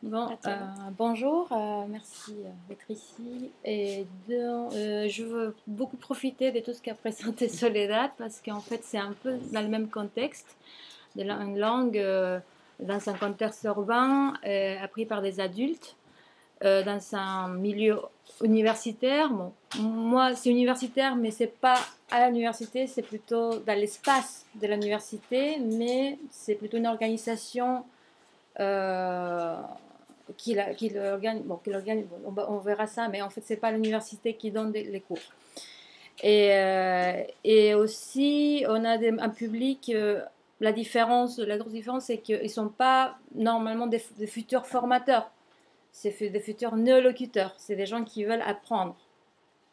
Bon, À toi. bonjour, merci d'être ici. Je veux beaucoup profiter de tout ce qu'a présenté Soledad parce qu'en fait, c'est un peu dans le même contexte, une langue dans un contexte urbain appris par des adultes, dans un milieu universitaire. Bon, moi, c'est universitaire, mais c'est pas à l'université, c'est plutôt dans l'espace de l'université, mais c'est plutôt une organisation euh, on verra ça, mais en fait, c'est pas l'université qui donne les cours. Et aussi, on a un public. La grosse différence, c'est qu'ils ne sont pas normalement des futurs formateurs, c'est des futurs néolocuteurs, c'est des gens qui veulent apprendre.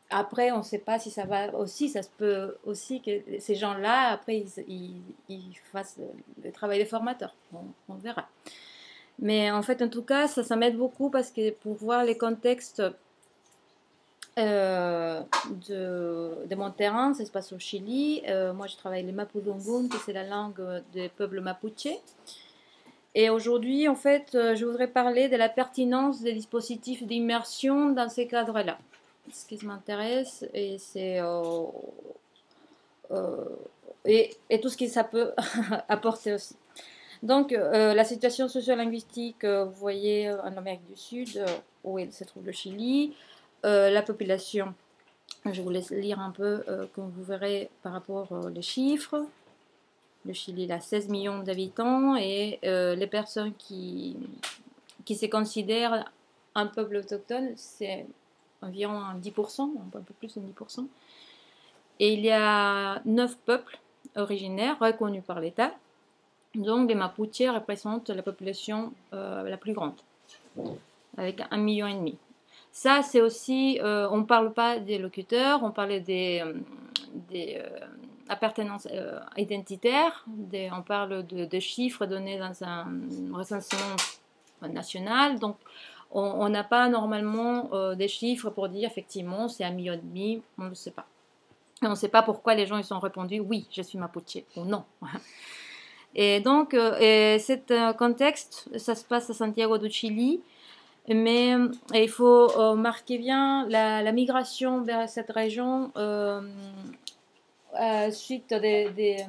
Après, on ne sait pas si ça va aussi, ça se peut aussi que ces gens-là, après, ils fassent le travail des formateurs. On verra. Mais en fait, en tout cas, ça m'aide beaucoup parce que pour voir les contextes euh, de mon terrain, ça se passe au Chili. Moi, je travaille le Mapudungun, qui c'est la langue des peuples mapuche. Et aujourd'hui, en fait, je voudrais parler de la pertinence des dispositifs d'immersion dans ces cadres-là. Ce qui m'intéresse, et c'est euh, et tout ce que ça peut apporter aussi. Donc, la situation socio-linguistique, vous voyez en Amérique du Sud, où il se trouve le Chili, la population, je vous laisse lire un peu, comme vous verrez par rapport aux chiffres. Le Chili il a 16 millions d'habitants et les personnes qui se considèrent un peuple autochtone, c'est environ 10%, un peu plus de 10%. Et il y a 9 peuples originaires reconnus par l'État. Donc les Mapuches représentent la population la plus grande, avec 1,5 million. Ça, c'est aussi, on ne parle pas des locuteurs, on parle des appartenances identitaires, on parle de chiffres donnés dans un recensement national. Donc, on n'a pas normalement des chiffres pour dire effectivement c'est 1,5 million, on ne le sait pas. Et on ne sait pas pourquoi les gens ils ont répondu oui, je suis Mapuche ou non. Et donc, ce contexte, ça se passe à Santiago du Chili, mais il faut marquer bien la migration vers cette région suite à des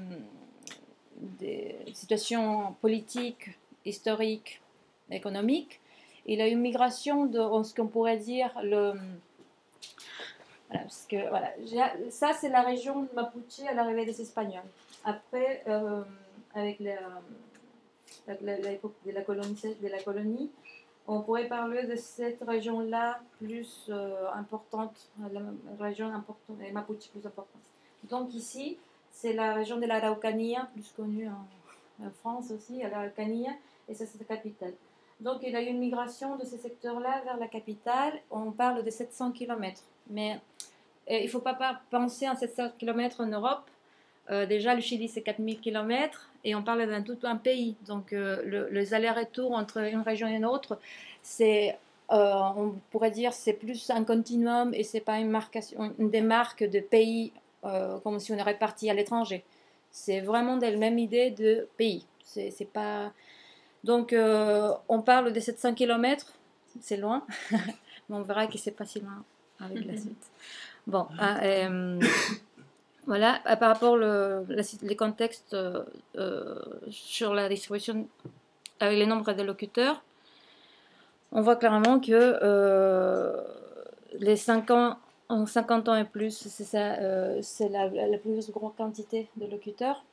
situations politiques, historiques, économiques. Il y a une migration de ce qu'on pourrait dire voilà, parce que, voilà, ça c'est la région de Mapuche à l'arrivée des Espagnols. Après, avec l'époque de la colonie, on pourrait parler de cette région-là plus importante, la région importante, les Mapuche plus importante. Donc ici, c'est la région de l'Araucanía, plus connue en France aussi, à l'Araucanía, et c'est cette capitale. Donc il y a eu une migration de ces secteurs-là vers la capitale, on parle de 700 km. Mais il ne faut pas penser à 700 km en Europe. Déjà, le Chili, c'est 4000 km et on parle d'un tout un pays. Donc, les allers-retours entre une région et une autre, on pourrait dire, c'est plus un continuum et c'est pas une démarque de pays comme si on aurait parti à l'étranger. C'est vraiment la même idée de pays. C'est pas... Donc, on parle de 700 km, c'est loin, mais on verra que c'est pas si loin avec la suite. Bon, voilà, par rapport les contextes sur la distribution avec les nombres de locuteurs, on voit clairement que les 50 ans et plus, c'est la plus grosse quantité de locuteurs.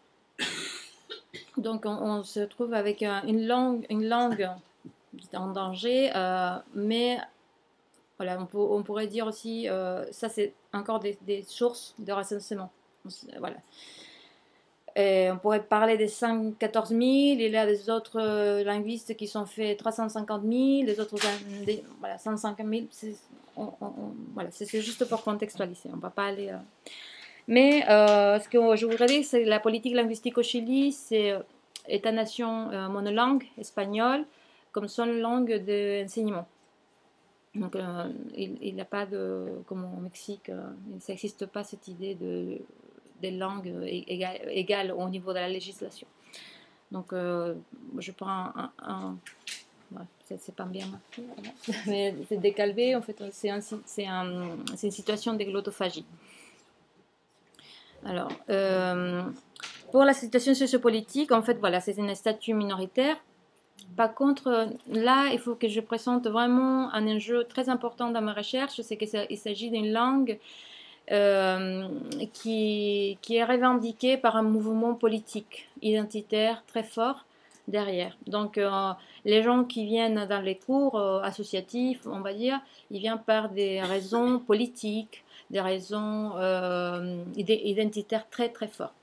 Donc on se trouve avec une langue en danger, mais voilà, on pourrait dire aussi, ça c'est encore des sources de recensement. Voilà. Et on pourrait parler des 14 000, il y a des autres linguistes qui sont fait 350 000, les autres, voilà, 105 000. Voilà, c'est juste pour contextualiser, on ne va pas aller... Mais ce que je voudrais dire, c'est que la politique linguistique au Chili, c'est État-nation monolangue, espagnol, comme seule langue d'enseignement. Donc, il n'y a pas de, comme au Mexique, ça n'existe pas cette idée des langues égales au niveau de la législation. Donc, je prends c'est pas bien marqué, voilà. Mais c'est décalvé, en fait, c'est une situation de glottophagie. Alors, pour la situation sociopolitique, en fait, voilà, c'est un statut minoritaire. Par contre, là, il faut que je présente vraiment un enjeu très important dans ma recherche, c'est qu'il s'agit d'une langue qui est revendiquée par un mouvement politique identitaire très fort derrière. Donc, les gens qui viennent dans les cours associatifs, on va dire, ils viennent par des raisons politiques, des raisons identitaires très très fortes.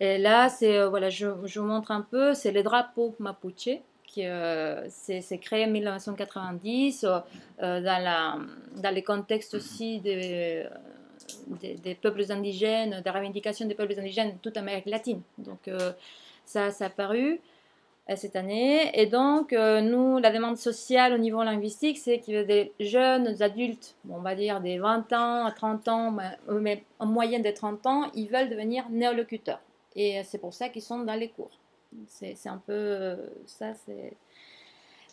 Et là, voilà, je vous montre un peu, c'est les drapeaux mapuche qui c'est créé en 1990 dans les contextes aussi des peuples indigènes, des revendications des peuples indigènes de toute Amérique latine. Donc ça a apparu cette année. Et donc nous, la demande sociale au niveau linguistique, c'est qu'il y a des jeunes adultes, on va dire des 20 ans à 30 ans, mais en moyenne des 30 ans, ils veulent devenir néolocuteurs. Et c'est pour ça qu'ils sont dans les cours. C'est un peu ça, c'est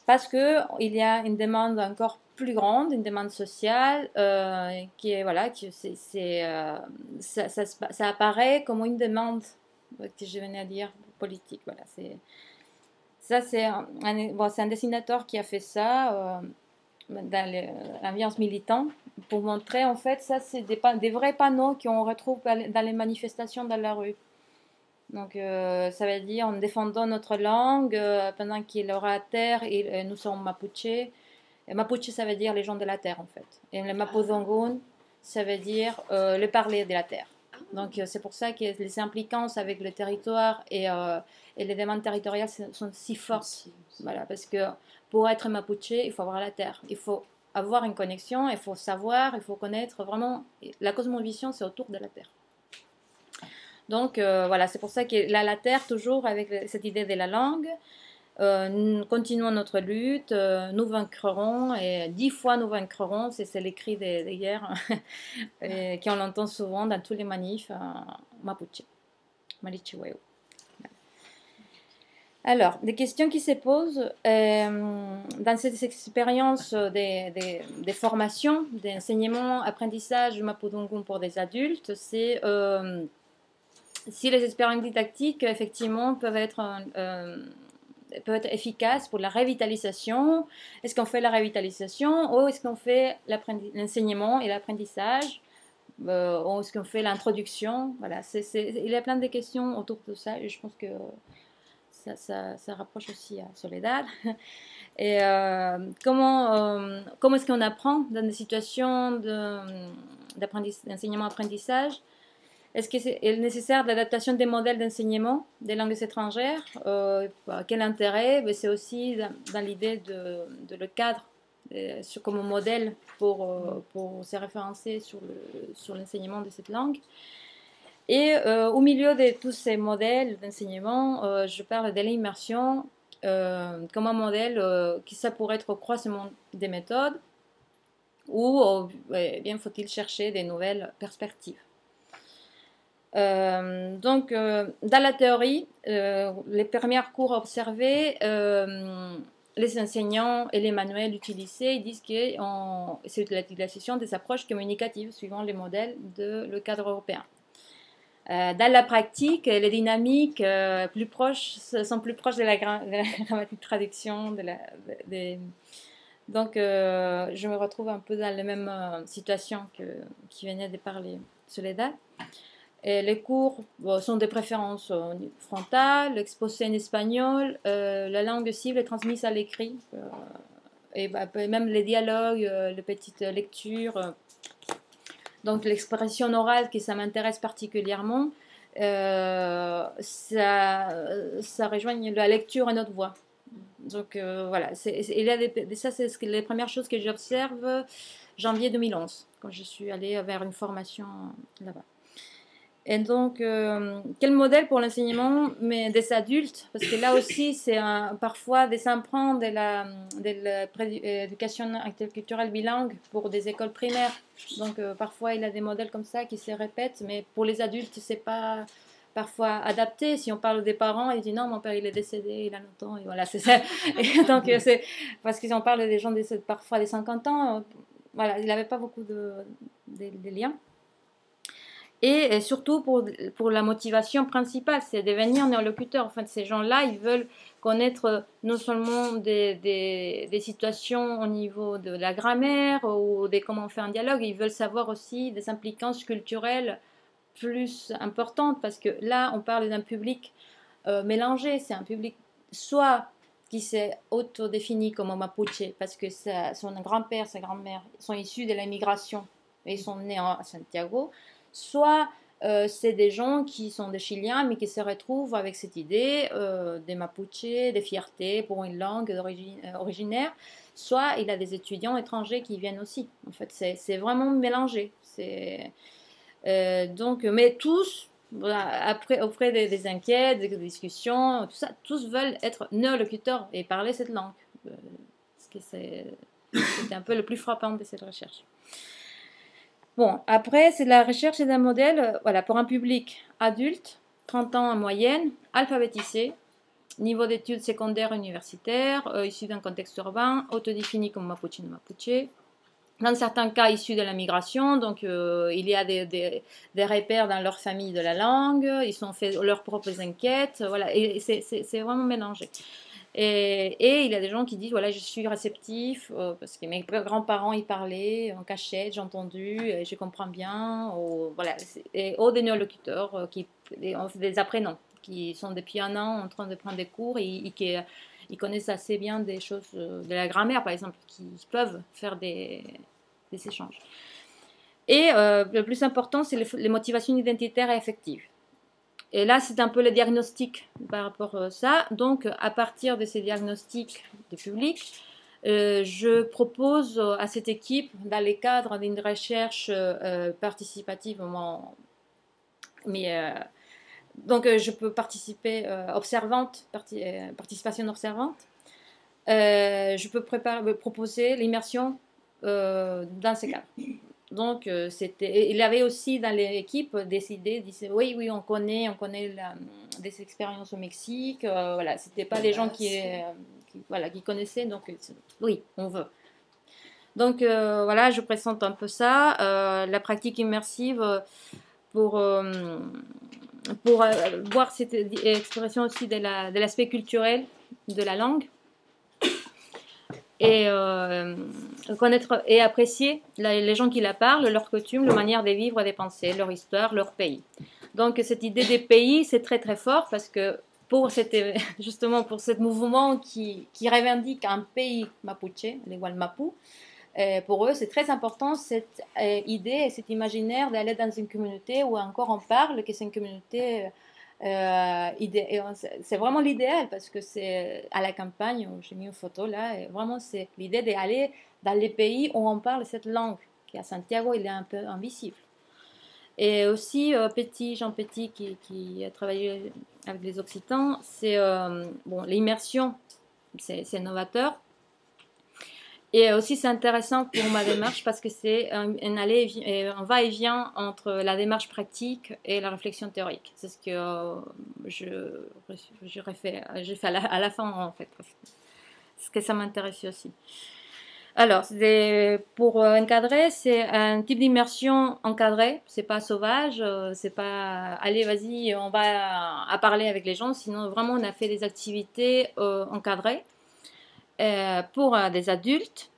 parce que il y a une demande encore plus grande, une demande sociale qui est voilà, ça apparaît comme une demande que je venais à dire politique. Voilà, c'est un dessinateur qui a fait ça dans l'ambiance militante pour montrer en fait ça c'est des vrais panneaux qu'on retrouve dans les manifestations dans la rue. Donc, ça veut dire en défendant notre langue, pendant qu'il aura terre, et nous sommes Mapuche. Et Mapuche, ça veut dire les gens de la terre, en fait. Et le Mapudungun, ça veut dire le parler de la terre. Donc, c'est pour ça que les implicances avec le territoire et les demandes territoriales sont si fortes. Voilà, parce que pour être Mapuche, il faut avoir la terre. Il faut avoir une connexion, il faut savoir, il faut connaître vraiment. La cosmovision, c'est autour de la terre. Donc voilà, c'est pour ça que la terre, toujours avec cette idée de la langue, nous continuons notre lutte, nous vaincrons, et 10 fois nous vaincrons, c'est l'écrit d'hier, qu'on l'entend souvent dans tous les manifs Mapuche, Malichiweu. Alors, des questions qui se posent dans cette expérience des formations, d'enseignement, apprentissage Mapudungun pour des adultes, c'est si les expériences didactiques, effectivement, peuvent être efficaces pour la revitalisation. Est-ce qu'on fait la revitalisation ou est-ce qu'on fait l'enseignement et l'apprentissage ou est-ce qu'on fait l'introduction? Voilà, il y a plein de questions autour de ça et je pense que ça rapproche aussi à Soledad. Et comment est-ce qu'on apprend dans des situations d'enseignement-apprentissage? Est-ce qu'il est nécessaire l'adaptation des modèles d'enseignement des langues étrangères? Quel intérêt? C'est aussi dans l'idée de le cadre comme modèle pour se référencer sur l'enseignement de cette langue. Et au milieu de tous ces modèles d'enseignement, je parle de l'immersion comme un modèle qui ça pourrait être au croisement des méthodes ou bien faut-il chercher des nouvelles perspectives. Donc, dans la théorie, les premiers cours observés, les enseignants et les manuels utilisés ils disent que c'est l'utilisation des approches communicatives suivant les modèles le cadre européen. Dans la pratique, les dynamiques sont plus proches de la grammatique traduction. Donc, je me retrouve un peu dans la même situation qui venait de parler Soledad. Et les cours sont de préférence frontale, exposés en espagnol, la langue cible est transmise à l'écrit, et même les dialogues, les petites lectures. Donc l'expression orale, ça m'intéresse particulièrement, ça rejoint la lecture à notre voix. Donc voilà, ça c'est les premières choses que j'observe janvier 2011, quand je suis allée vers une formation là-bas. Et donc, quel modèle pour l'enseignement mais des adultes? Parce que là aussi, c'est parfois des emprunts de l'éducation interculturelle bilingue pour des écoles primaires. Donc, parfois, il y a des modèles comme ça qui se répètent, mais pour les adultes, c'est pas parfois adapté. Si on parle des parents, ils disent non, mon père il est décédé, il a longtemps, et voilà, c'est ça. Et donc, c'est parce qu'ils en parlent des gens parfois des 50 ans, voilà, il n'avait pas beaucoup de liens. Et surtout pour la motivation principale, c'est devenir néolocuteur. En fait, ces gens-là, ils veulent connaître non seulement des situations au niveau de la grammaire ou de comment on fait un dialogue, ils veulent savoir aussi des implicances culturelles plus importantes, parce que là, on parle d'un public mélangé. C'est un public soit qui s'est autodéfini comme Mapuche, parce que son grand-père, sa grand-mère sont issus de la migration et ils sont nés à Santiago, soit c'est des gens qui sont des Chiliens mais qui se retrouvent avec cette idée des Mapuche, des fiertés pour une langue originaire, soit il a des étudiants étrangers qui viennent aussi. En fait, c'est vraiment mélangé. Donc, mais tous, voilà, après, auprès des enquêtes, des discussions, tout ça, tous veulent être néolocuteurs et parler cette langue. C'était un peu le plus frappant de cette recherche. Bon, après, c'est la recherche d'un modèle voilà, pour un public adulte, 30 ans en moyenne, alphabétisé, niveau d'études secondaires universitaires, issu d'un contexte urbain, autodéfini comme Mapuche de Mapuche. Dans certains cas, issus de la migration, donc il y a des repères dans leur famille de la langue, ils ont fait leurs propres enquêtes, voilà, et c'est vraiment mélangé. Et il y a des gens qui disent, voilà, je suis réceptif, parce que mes grands-parents y parlaient en cachette, j'ai entendu, et je comprends bien, voilà, et des néolocuteurs, des apprenants, qui sont depuis un an en train de prendre des cours et qui ils connaissent assez bien des choses de la grammaire, par exemple, qui peuvent faire des échanges. Et le plus important, c'est les motivations identitaires et affectives. Et là, c'est un peu le diagnostic par rapport à ça. Donc, à partir de ces diagnostics du public, je propose à cette équipe, dans le cadre d'une recherche participative, donc je peux participer participation observante. Je peux proposer l'immersion dans ces cas. Donc, il avait aussi dans l'équipe décidé, disait oui, on connaît des expériences au Mexique. Voilà, c'était pas des gens qui connaissaient, donc oui, on veut. Donc voilà, je présente un peu ça, la pratique immersive pour voir cette expression aussi de l'aspect culturel de la langue. Et connaître et apprécier les gens qui la parlent, leurs coutumes, leur manière de vivre et de penser, leur histoire, leur pays. Donc cette idée des pays, c'est très très fort parce que justement pour ce mouvement qui revendique un pays mapuche, les Walmapu, pour eux c'est très important cette idée et cet imaginaire d'aller dans une communauté où encore on parle que c'est une communauté c'est vraiment l'idéal parce que c'est à la campagne, j'ai mis une photo là, et vraiment c'est l'idée d'aller dans les pays où on parle cette langue, qui à Santiago il est un peu invisible. Et aussi Jean Petit qui a travaillé avec les Occitans, c'est l'immersion, c'est novateur. Et aussi, c'est intéressant pour ma démarche parce que c'est un va-et-vient entre la démarche pratique et la réflexion théorique. C'est ce que j'ai fait à la fin, en fait. Parce que ça m'intéresse aussi. Alors, pour encadrer, c'est un type d'immersion encadrée. C'est pas sauvage, c'est pas allez, vas-y, on va à parler avec les gens. Sinon, vraiment, on a fait des activités encadrées. Pour des adultes,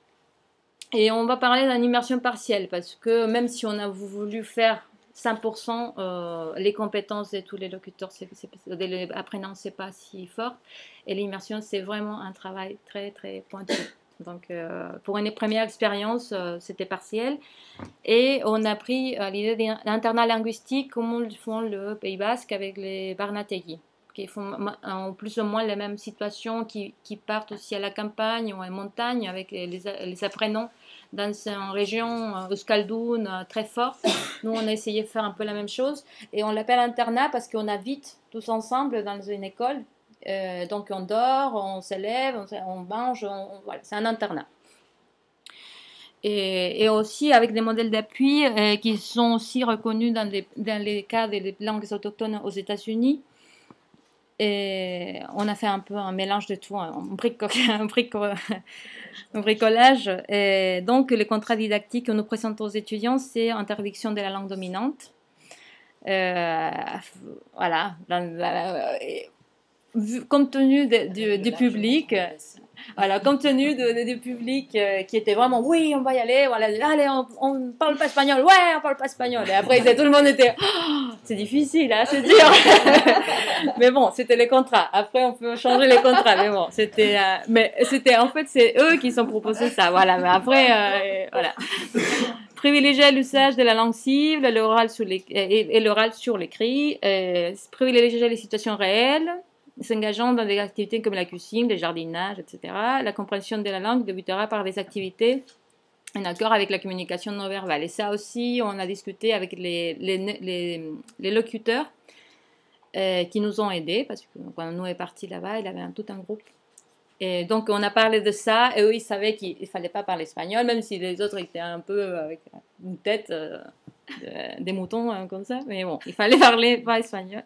et on va parler d'une immersion partielle parce que même si on a voulu faire 100%, les compétences de tous les locuteurs, des apprenants, c'est pas si fort, et l'immersion c'est vraiment un travail très très pointu. Donc pour une première expérience, c'était partiel, et on a pris l'idée d'internat linguistique comme le font le Pays Basque avec les Barnategui, qui font en plus ou moins les mêmes situations, qui partent aussi à la campagne ou en montagne avec les apprenants dans une région Euskaldun très forte. Nous, on a essayé de faire un peu la même chose et on l'appelle internat parce qu'on habite tous ensemble dans une école. Donc on dort, on s'élève, on mange, voilà, c'est un internat. et aussi avec des modèles d'appui qui sont aussi reconnus dans les cas des langues autochtones aux États-Unis. Et on a fait un peu un mélange de tout, un bricolage. Et donc, les contrats didactiques que nous présentons aux étudiants, c'est interdiction de la langue dominante. Voilà, compte tenu du public, voilà, compte tenu du public qui était vraiment, oui, on va y aller, voilà, allez, on parle pas espagnol, ouais, on parle pas espagnol. Et après, tout le monde était, oh, c'est difficile, hein, c'est dur. Mais bon, c'était les contrats. Après, on peut changer les contrats, mais bon, c'était, en fait, c'est eux qui sont proposés ça, voilà. Mais après, voilà. Privilégier l'usage de la langue cible, l'oral et l'oral sur l'écrit. Privilégier les situations réelles, s'engageant dans des activités comme la cuisine, le jardinage, etc. La compréhension de la langue débutera par des activités en accord avec la communication non verbale. Et ça aussi, on a discuté avec les locuteurs qui nous ont aidés, parce que quand nous est partis là-bas, il avait tout un groupe. Et donc, on a parlé de ça, et eux, ils savaient qu'il ne fallait pas parler espagnol, même si les autres étaient un peu avec une tête des moutons comme ça. Mais bon, il fallait parler pas espagnol.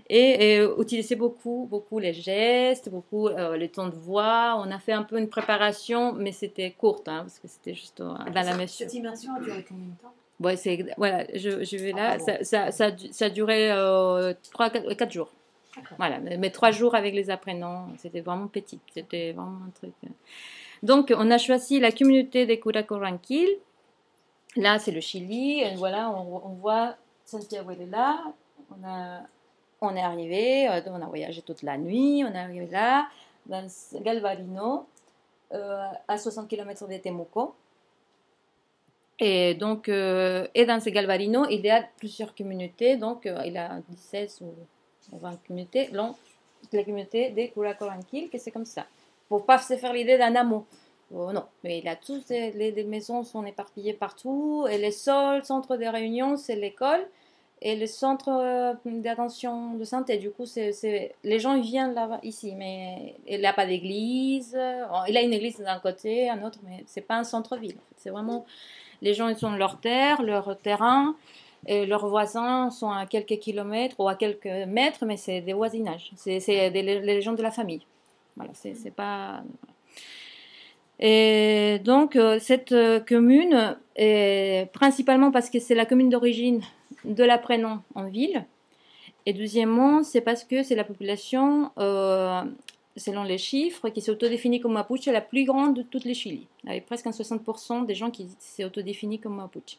Et utiliser beaucoup les gestes, beaucoup le ton de voix. On a fait un peu une préparation, mais c'était courte, hein, parce que c'était juste dans la mesure. Cette immersion a duré combien de temps? Ouais, voilà, je vais là. Ça a duré 4 jours. Voilà, mais 3 jours avec les apprenants, c'était vraiment petit, c'était vraiment un truc. Donc, on a choisi la communauté des Curacoranquil. Là, c'est le Chili, et voilà, on voit Santiago, il est là. On est arrivé, on a voyagé toute la nuit, on est arrivé là, dans Galvarino, à 60 km de Temuco. Et donc, et dans ce Galvarino, il y a plusieurs communautés, donc il y a 16 ou 20 communautés, donc la communauté des Curacoranquil, que c'est comme ça. Pour pas se faire l'idée d'un hameau. Non, mais il a tous les maisons sont éparpillées partout, et les seuls centres de réunion, c'est l'école et le centre d'attention de santé. Du coup, les gens ils viennent là ici, mais il n'a pas d'église. Il a une église d'un côté, un autre, mais c'est pas un centre-ville. En fait. C'est vraiment les gens ils ont leur terre, leur terrain. Et leurs voisins sont à quelques kilomètres ou à quelques mètres, mais c'est des voisinages. C'est les gens de la famille. Voilà, c'est pas. Et donc, cette commune, principalement parce que c'est la commune d'origine de l'apprenant en ville, et deuxièmement, c'est parce que c'est la population, selon les chiffres, qui s'autodéfinit comme Mapuche, la plus grande de toutes les Chili, avec presque 60% des gens qui s'autodéfinissent comme Mapuche.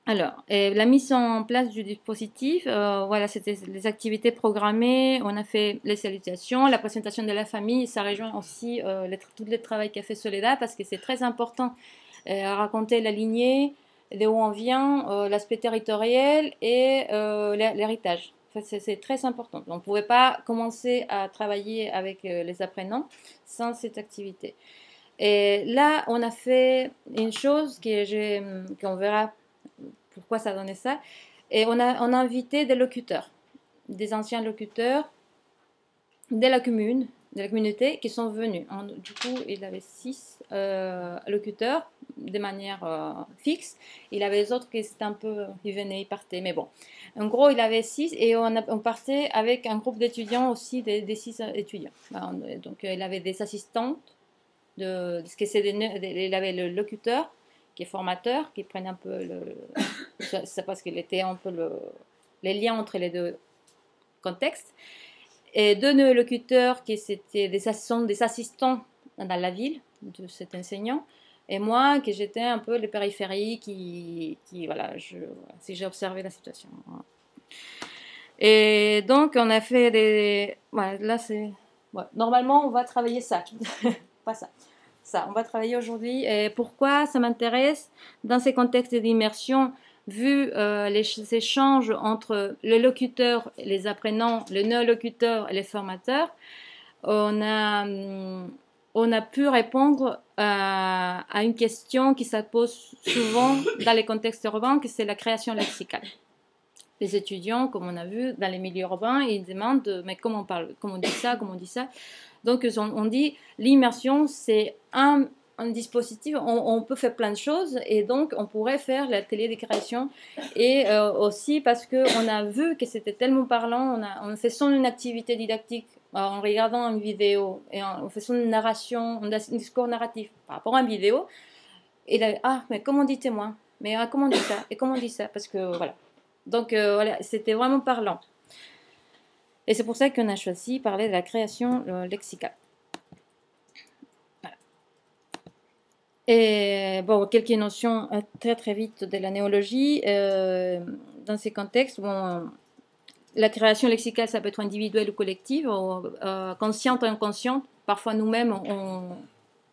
Alors, la mise en place du dispositif, voilà, c'était les activités programmées, on a fait les salutations, la présentation de la famille, ça rejoint aussi tout le travail qu'a fait Soledad, parce que c'est très important à raconter la lignée, de où on vient, l'aspect territorial et l'héritage. En fait, c'est très important. On ne pouvait pas commencer à travailler avec les apprenants sans cette activité. Et là, on a fait une chose qu'on verra pourquoi ça donnait ça. Et on a invité des locuteurs, des anciens locuteurs de la communauté qui sont venus. Du coup, il avait 6 locuteurs de manière fixe. Il avait les autres qui étaient un peu, ils venaient, ils partaient. Mais bon, en gros, il avait 6 et on partait avec un groupe d'étudiants aussi, des 6 étudiants. Donc, il avait des assistantes, il avait le locuteur, qui est formateur, qui prennent un peu c'est parce qu'il était un peu les liens entre les deux contextes. Et 2 locuteurs qui sont des assistants dans la ville de cet enseignant. Et moi, que j'étais un peu les périphéries voilà, si j'ai observé la situation. Et donc, on a fait voilà, là, c'est. Ouais, normalement, on va travailler ça. Pas ça. Ça, on va travailler aujourd'hui. Et pourquoi ça m'intéresse dans ces contextes d'immersion, vu les échanges entre les locuteurs, les apprenants, les non-locuteurs et les formateurs, on a pu répondre à une question qui se pose souvent dans les contextes urbains, que c'est la création lexicale. Les étudiants, comme on a vu, dans les milieux urbains, ils demandent mais comment on parle, comment on dit ça, comment on dit ça. Donc, on dit l'immersion, c'est un un dispositif, on peut faire plein de choses et donc on pourrait faire l'atelier des créations et aussi parce qu'on a vu que c'était tellement parlant, on faisant une activité didactique, en regardant une vidéo et en faisant une narration, un discours narratif par rapport à une vidéo, et là, ah, mais comment on dit témoin? Mais comment on dit ça? Et comment on dit ça? Parce que voilà. Donc voilà, c'était vraiment parlant. Et c'est pour ça qu'on a choisi de parler de la création lexicale. Voilà. Et bon, quelques notions très très vite de la néologie. Dans ces contextes, bon, la création lexicale, ça peut être individuelle ou collective, consciente ou inconsciente. Parfois nous-mêmes,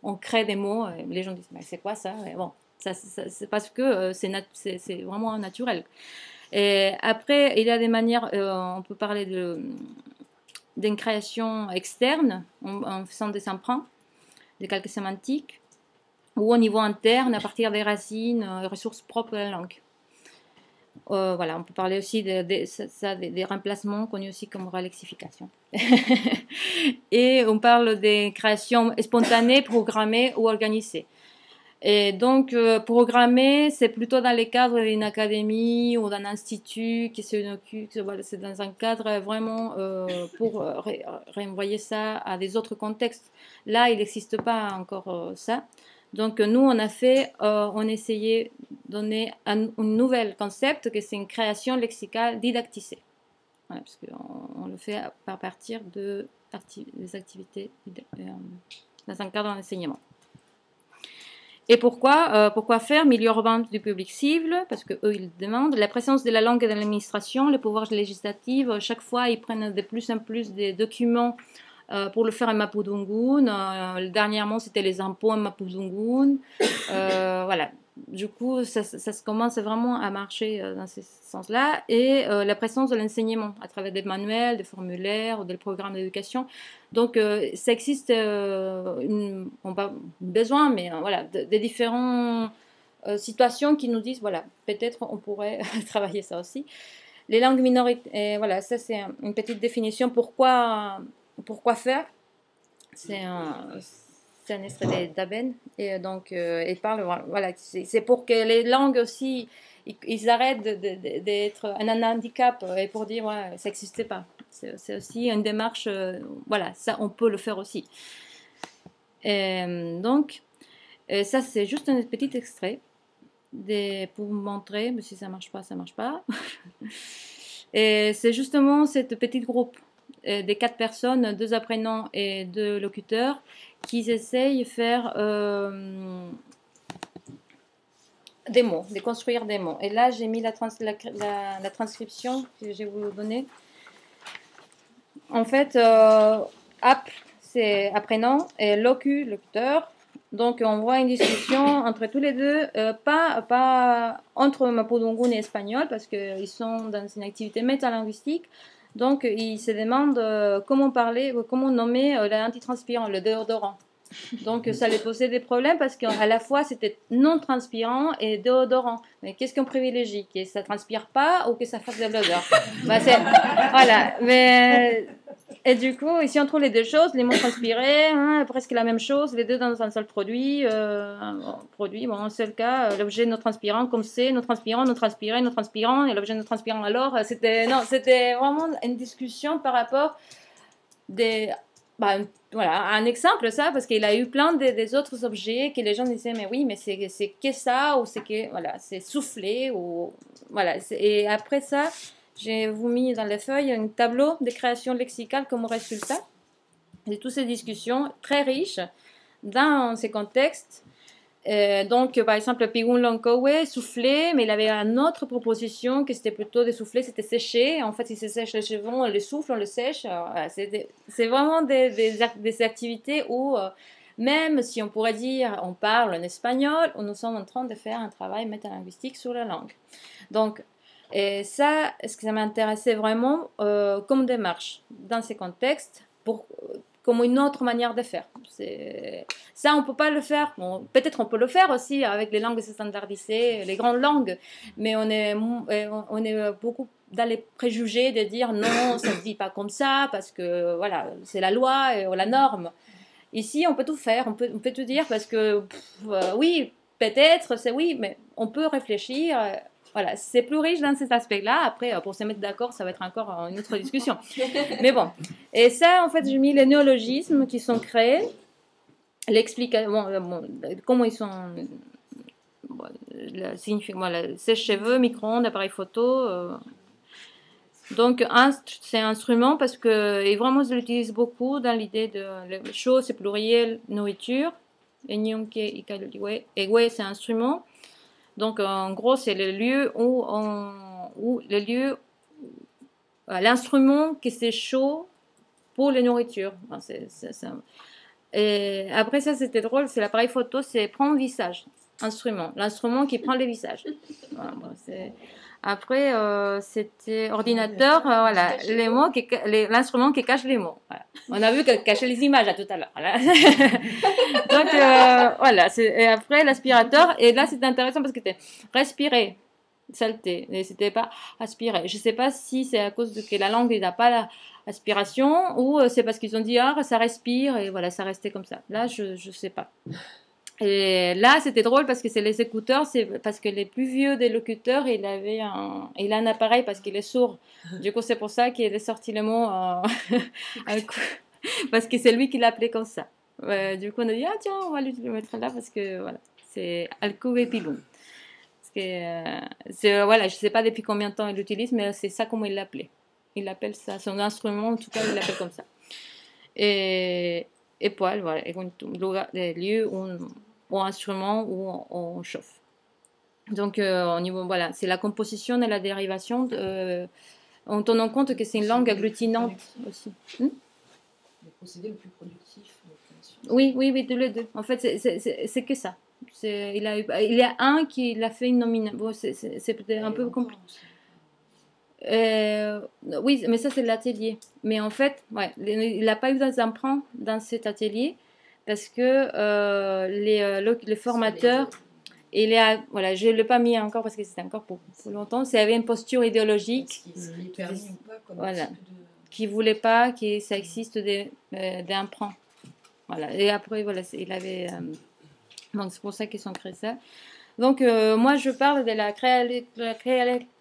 on crée des mots. Et les gens disent, mais c'est quoi ça? Et bon, c'est parce que c'est vraiment naturel. Et après, il y a des manières, on peut parler d'une création externe en faisant des emprunts, des calques sémantiques, ou au niveau interne à partir des racines, ressources propres de la langue. Voilà, on peut parler aussi des remplacements connus aussi comme relexification. Et on parle des créations spontanées, programmées ou organisées. Et donc, programmer, c'est plutôt dans les cadres d'une académie ou d'un institut qui voilà, c'est dans un cadre vraiment pour renvoyer ça à des autres contextes. Là, il n'existe pas encore ça. Donc, nous, on essayait de donner un nouvel concept que c'est une création lexicale didactisée. Voilà, parce qu'on le fait à partir des activités dans un cadre d'enseignement. Et pourquoi faire milieu urbain du public cible? Parce qu'eux, ils demandent la présence de la langue dans l'administration, les pouvoirs législatifs. Chaque fois, ils prennent de plus en plus des documents pour le faire en mapudungun. Dernièrement, c'était les impôts en mapudungun. Voilà. Du coup, ça commence vraiment à marcher dans ce sens-là. Et la présence de l'enseignement à travers des manuels, des formulaires ou des programmes d'éducation. Donc, ça existe, on pas besoin, mais voilà, des différentes situations qui nous disent, voilà, peut-être on pourrait travailler ça aussi. Les langues minoritaires, voilà, ça c'est une petite définition. Pourquoi faire? C'est un extrait d'Aben, et donc il parle, voilà, c'est pour que les langues aussi, ils arrêtent d'être un handicap et pour dire, ouais, ça n'existait pas. C'est aussi une démarche, voilà, ça on peut le faire aussi. Donc, ça c'est juste un petit extrait pour vous montrer, mais si ça marche pas, ça marche pas. Et c'est justement cette petite groupe des 4 personnes, 2 apprenants et 2 locuteurs, qui essayent de faire des mots, de construire des mots. Et là, j'ai mis la transcription que je vais vous donner. En fait, app, c'est apprenant, et locuteur. Donc, on voit une discussion entre tous les deux, pas entre mapudungun et espagnol, parce qu'ils sont dans une activité métalinguistique. Donc, ils se demandent comment parler, comment nommer l'antitranspirant, le déodorant. Donc, ça les posait des problèmes parce qu'à la fois, c'était non transpirant et déodorant. Mais qu'est-ce qu'on privilégie? Que ça transpire pas ou que ça fasse de l'odeur? Voilà. Mais, et du coup, ici, on trouve les deux choses, les mots transpirés, hein, presque la même chose, les deux dans un seul produit. Bon, en seul cas, l'objet non transpirant, comme c'est, non transpirant, non transpiré, non transpirant, et l'objet non transpirant alors, c'était vraiment une discussion par rapport voilà, un exemple ça, parce qu'il a eu plein des autres objets que les gens disaient, mais oui, mais c'est que ça, ou c'est que, voilà, c'est soufflé, ou, voilà, et après ça, j'ai vous mis dans les feuilles un tableau de création lexicale comme résultat de toutes ces discussions très riches dans ces contextes. Donc, par exemple, Pigun Lonkowe, souffler, mais il avait une autre proposition que c'était plutôt de souffler, c'était sécher. En fait, si c'est sèche les cheveux, on les souffle, on le sèche. Voilà, c'est vraiment des activités où, même si on pourrait dire on parle en espagnol, nous sommes en train de faire un travail métalinguistique sur la langue. Donc, ça, ce que ça m'intéressait vraiment comme démarche dans ces contextes, comme une autre manière de faire. Ça, on ne peut pas le faire. Bon, peut-être on peut le faire aussi avec les langues standardisées, les grandes langues, mais on est beaucoup dans les préjugés de dire non, ça ne se dit pas comme ça, parce que voilà, c'est la loi ou la norme. Ici, on peut tout faire, on peut tout dire parce que oui, peut-être, c'est oui, mais on peut réfléchir. Voilà, c'est plus riche dans cet aspect-là. Après, pour se mettre d'accord, ça va être encore une autre discussion. Mais bon, et ça, en fait, j'ai mis les néologismes qui sont créés, l'explication, comment ils sont, bon, voilà, sèche-cheveux, micro-ondes, appareil photo. Donc, c'est instrument parce que, et vraiment, je l'utilise beaucoup dans l'idée de chose, c'est pluriel, nourriture. Et ouais, c'est instrument. Donc, en gros, c'est le lieu où le lieu, l'instrument qui c'est chaud pour les nourritures. Enfin, et après ça, c'était drôle, c'est l'appareil photo, c'est prendre visage, instrument, l'instrument qui prend les visages. Voilà, bon, après, c'était ordinateur, voilà, les mots l'instrument qui cache les mots. Voilà. On a vu que cacher les images à tout à l'heure. Voilà. Donc, voilà, et après l'aspirateur, et là c'était intéressant parce que c'était respirer, saleté, et c'était pas aspirer. Je sais pas si c'est à cause de que la langue n'a pas l'aspiration ou c'est parce qu'ils ont dit ah ça respire et voilà ça restait comme ça. Là je sais pas. Et là c'était drôle parce que c'est les écouteurs, c'est parce que les plus vieux des locuteurs il a un appareil parce qu'il est sourd. Du coup c'est pour ça qu'il est sorti le mot parce que c'est lui qui l'appelait comme ça. Du coup on a dit ah tiens on va le mettre là parce que voilà c'est Alcove Pilon. Voilà, je sais pas depuis combien de temps il l'utilise, mais c'est ça comment il l'appelait. Il appelle ça, son instrument, en tout cas, il l'appelle comme ça. Et poil, voilà, des lieux où instrument où on chauffe. Donc, au niveau, voilà, c'est la composition et la dérivation, en tenant compte que c'est une langue agglutinante aussi. Les procédés le plus productifs. Oui, tous les deux. En fait, c'est que ça. Il y a un qui l'a fait une nomination. Bon, c'est peut-être un peu compliqué. Oui, mais ça c'est l'atelier. Mais en fait, ouais, il n'a pas eu d'emprunt dans cet atelier parce que les formateurs, voilà, je ne l'ai pas mis encore parce que c'était encore pour longtemps. Il y avait une posture idéologique voilà, qui ne voulait pas que ça existe des emprunts. Voilà. Et après, voilà, il avait. Donc c'est pour ça qu'ils ont créé ça. Donc moi je parle de la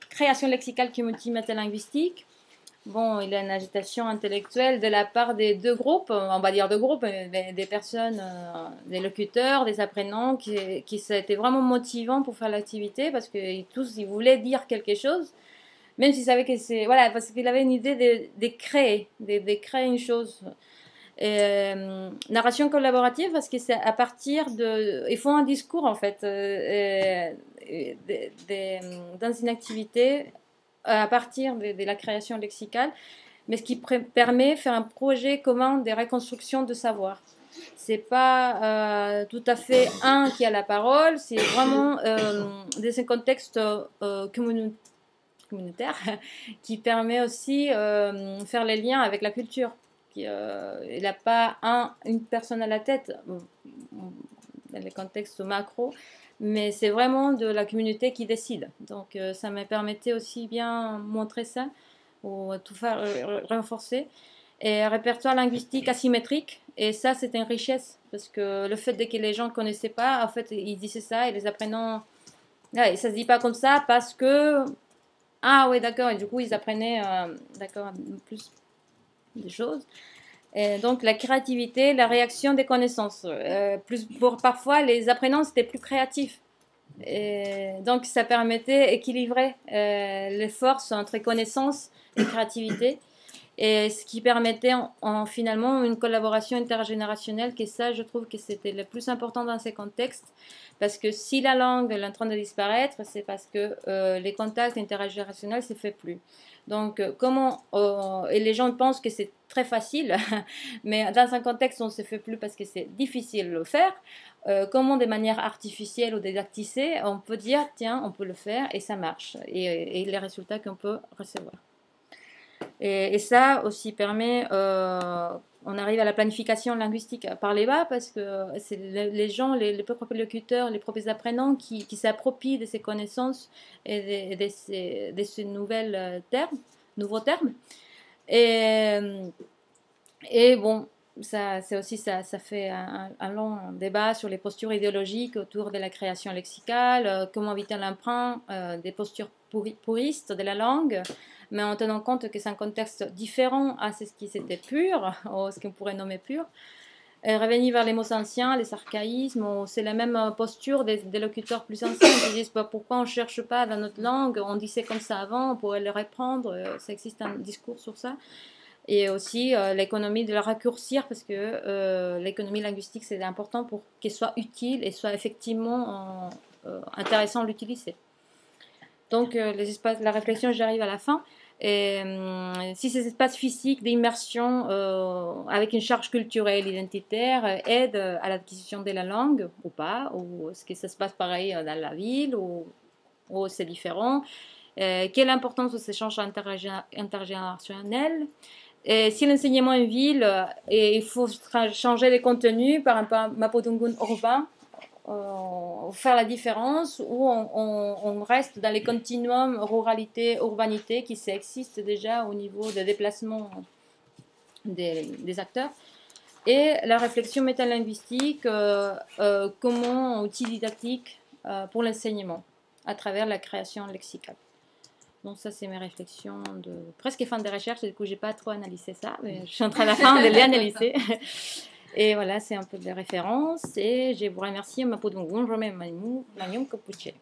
création lexicale multimétalinguistique. Bon, il y a une agitation intellectuelle de la part des deux groupes, on va dire deux groupes, des personnes, des locuteurs, des apprenants, qui ça a été vraiment motivant pour faire l'activité parce que tous ils voulaient dire quelque chose, même s'ils savaient que c'est voilà parce qu'il avait une idée de créer, de créer une chose. Narration collaborative parce que c'est à partir de ils font un discours en fait dans une activité à partir de la création lexicale mais ce qui permet de faire un projet commun de reconstruction de savoir. C'est pas tout à fait un qui a la parole, c'est vraiment dans un contexte communautaire qui permet aussi de faire les liens avec la culture. Il n'a pas une personne à la tête dans le contexte macro, mais c'est vraiment de la communauté qui décide. Donc ça me permettait aussi bien montrer ça, ou tout faire renforcer. Et répertoire linguistique asymétrique, et ça c'était une richesse, parce que le fait que les gens ne connaissaient pas, en fait ils disaient ça, et les apprenants, ouais, ça se dit pas comme ça, parce que, ah oui d'accord, et du coup ils apprenaient d'accord, plus des choses. Et donc la créativité, la réaction des connaissances. Parfois, les apprenants, c'était plus créatifs. Et donc ça permettait d'équilibrer les forces entre connaissance et créativité. Et ce qui permettait finalement une collaboration intergénérationnelle, que ça, je trouve que c'était le plus important dans ces contextes. Parce que si la langue est en train de disparaître, c'est parce que les contacts intergénérationnels ne se font plus. Donc, et les gens pensent que c'est très facile, mais dans un contexte où on ne se fait plus parce que c'est difficile de le faire, comment de manière artificielle ou didactisée, on peut dire, tiens, on peut le faire et ça marche, et les résultats qu'on peut recevoir. Et ça aussi permet, on arrive à la planification linguistique par les bas parce que c'est les gens, les propres locuteurs, les propres apprenants qui s'approprient de ces connaissances et de ces nouveaux termes. Et bon, c'est aussi ça fait un long débat sur les postures idéologiques autour de la création lexicale, comment éviter l'emprunt des postures puristes de la langue, mais en tenant compte que c'est un contexte différent à ce qui c'était pur, ou ce qu'on pourrait nommer pur. Revenir vers les mots anciens, les archaïsmes, c'est la même posture des locuteurs plus anciens qui disent bah, pourquoi on ne cherche pas dans notre langue, on disait comme ça avant, on pourrait le reprendre, ça existe un discours sur ça. Et aussi l'économie de la raccourcir, parce que l'économie linguistique, c'est important pour qu'elle soit utile et soit effectivement intéressant à l'utiliser. Donc, la réflexion, j'arrive à la fin. Et, si ces espaces physiques d'immersion avec une charge culturelle, identitaire, aident à l'acquisition de la langue ou pas, ou est-ce que ça se passe pareil dans la ville, ou c'est différent, quelle importance de ces échanges intergénérationnels. Et si l'enseignement est ville, et il faut changer les contenus par un mapodungun urbain, faire la différence, ou on reste dans les continuums ruralité-urbanité qui existent déjà au niveau des déplacements des acteurs. Et la réflexion métalinguistique, comment outil didactique pour l'enseignement à travers la création lexicale. Donc ça, c'est mes réflexions de presque fin de recherche. Du coup, j'ai pas trop analysé ça, mais je suis en train à la fin de les analyser. Et voilà, c'est un peu de référence. Et je vous remercie. Mapodungun, je mets Manium Kapuche.